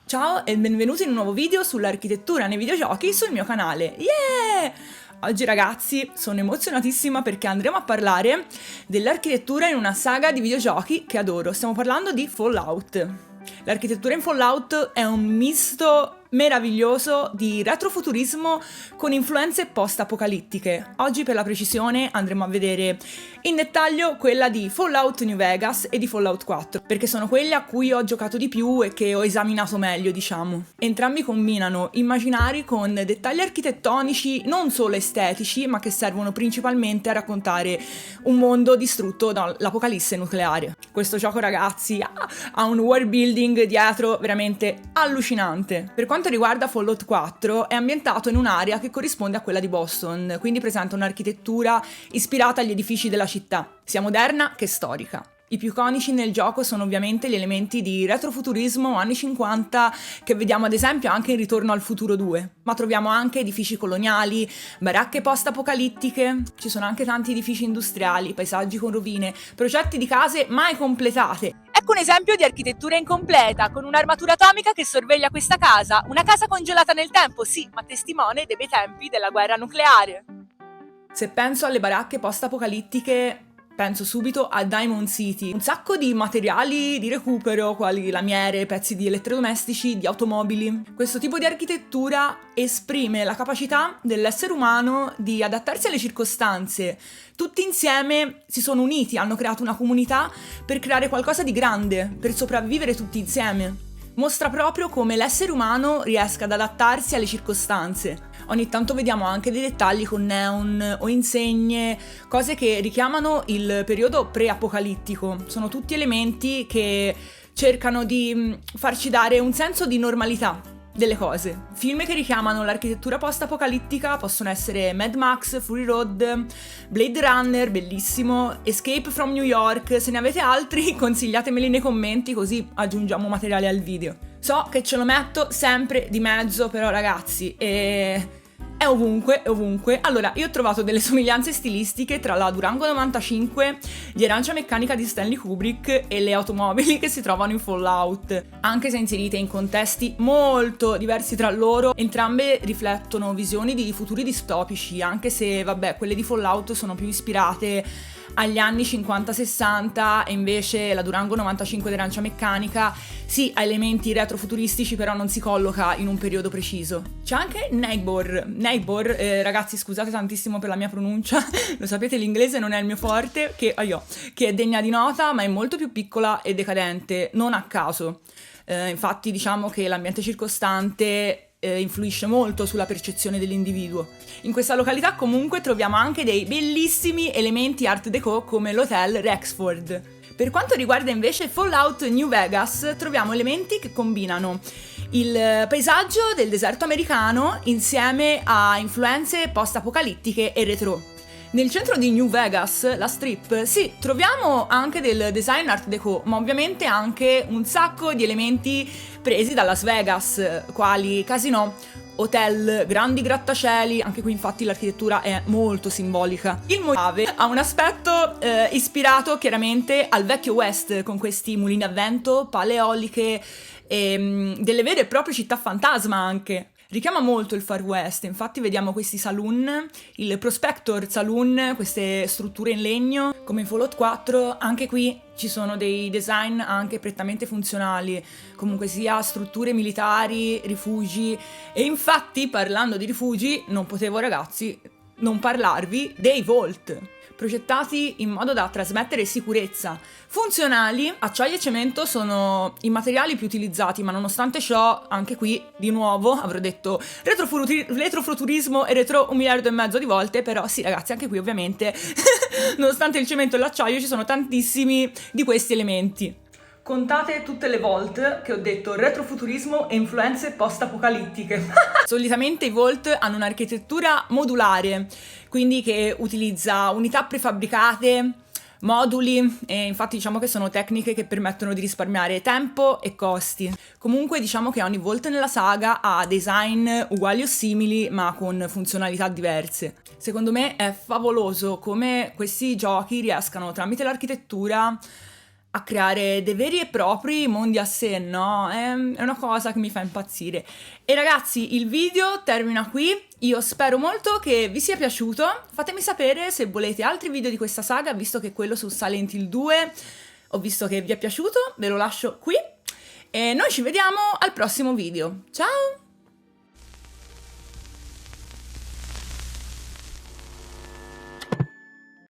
Ciao e benvenuti in un nuovo video sull'architettura nei videogiochi sul mio canale. Yeah! Oggi ragazzi sono emozionatissima perché andremo a parlare dell'architettura in una saga di videogiochi che adoro. Stiamo parlando di Fallout. L'architettura in Fallout è un misto meraviglioso di retrofuturismo con influenze post-apocalittiche. Oggi per la precisione andremo a vedere in dettaglio quella di Fallout New Vegas e di Fallout 4, perché sono quelli a cui ho giocato di più e che ho esaminato meglio, diciamo. Entrambi combinano immaginari con dettagli architettonici non solo estetici, ma che servono principalmente a raccontare un mondo distrutto dall'apocalisse nucleare. Questo gioco, ragazzi, ha un world building dietro veramente allucinante. Per quanto riguarda Fallout 4, è ambientato in un'area che corrisponde a quella di Boston, quindi presenta un'architettura ispirata agli edifici della città, sia moderna che storica. I più iconici nel gioco sono ovviamente gli elementi di retrofuturismo anni 50 che vediamo ad esempio anche in Ritorno al Futuro 2, ma troviamo anche edifici coloniali, baracche post-apocalittiche, ci sono anche tanti edifici industriali, paesaggi con rovine, progetti di case mai completate. Ecco un esempio di architettura incompleta, con un'armatura atomica che sorveglia questa casa, una casa congelata nel tempo, sì, ma testimone dei bei tempi della guerra nucleare. Se penso alle baracche post-apocalittiche, penso subito a Diamond City. Un sacco di materiali di recupero, quali lamiere, pezzi di elettrodomestici, di automobili. Questo tipo di architettura esprime la capacità dell'essere umano di adattarsi alle circostanze. Tutti insieme si sono uniti, hanno creato una comunità per creare qualcosa di grande, per sopravvivere tutti insieme. Mostra proprio come l'essere umano riesca ad adattarsi alle circostanze. Ogni tanto vediamo anche dei dettagli con neon o insegne, cose che richiamano il periodo pre-apocalittico. Sono tutti elementi che cercano di farci dare un senso di normalità delle cose. Film che richiamano l'architettura post-apocalittica possono essere Mad Max, Fury Road, Blade Runner, bellissimo, Escape from New York. Se ne avete altri consigliatemeli nei commenti così aggiungiamo materiale al video. So che ce lo metto sempre di mezzo però ragazzi, è ovunque, è ovunque. Allora, io ho trovato delle somiglianze stilistiche tra la Durango 95 di Arancia Meccanica di Stanley Kubrick e le automobili che si trovano in Fallout. Anche se inserite in contesti molto diversi tra loro, entrambe riflettono visioni di futuri distopici, anche se, vabbè, quelle di Fallout sono più ispirate agli anni 50-60 e invece la Durango 95 di Arancia Meccanica sì, ha elementi retrofuturistici però non si colloca in un periodo preciso. C'è anche Neighbor, ragazzi scusate tantissimo per la mia pronuncia, lo sapete l'inglese non è il mio forte, che è degna di nota ma è molto più piccola e decadente, non a caso. Infatti diciamo che l'ambiente circostante influisce molto sulla percezione dell'individuo. In questa località comunque troviamo anche dei bellissimi elementi art déco come l'hotel Rexford. Per quanto riguarda invece Fallout New Vegas troviamo elementi che combinano il paesaggio del deserto americano insieme a influenze post-apocalittiche e retro. Nel centro di New Vegas, la strip, sì, troviamo anche del design art déco, ma ovviamente anche un sacco di elementi presi da Las Vegas, quali casinò, hotel, grandi grattacieli, anche qui infatti l'architettura è molto simbolica. Il Mojave ha un aspetto ispirato chiaramente al vecchio West, con questi mulini a vento, pale eoliche e delle vere e proprie città fantasma anche. Richiama molto il Far West, infatti vediamo questi saloon, il Prospector Saloon, queste strutture in legno, come in Fallout 4, anche qui ci sono dei design anche prettamente funzionali, comunque sia strutture militari, rifugi, e infatti parlando di rifugi non potevo ragazzi non parlarvi dei Vault. Progettati in modo da trasmettere sicurezza. Funzionali, acciaio e cemento sono i materiali più utilizzati, ma nonostante ciò, anche qui, di nuovo, avrò detto retrofuturismo e retro 1,5 miliardi di volte, però sì ragazzi, anche qui ovviamente, nonostante il cemento e l'acciaio, ci sono tantissimi di questi elementi. Contate tutte le volte che ho detto retrofuturismo e influenze post-apocalittiche. Solitamente i Vault hanno un'architettura modulare, quindi che utilizza unità prefabbricate, moduli, e infatti diciamo che sono tecniche che permettono di risparmiare tempo e costi. Comunque diciamo che ogni Vault nella saga ha design uguali o simili, ma con funzionalità diverse. Secondo me è favoloso come questi giochi riescano tramite l'architettura a creare dei veri e propri mondi a sé, no? È una cosa che mi fa impazzire. E ragazzi, il video termina qui. Io spero molto che vi sia piaciuto. Fatemi sapere se volete altri video di questa saga, visto che quello su Silent Hill 2 ho visto che vi è piaciuto, ve lo lascio qui. E noi ci vediamo al prossimo video. Ciao!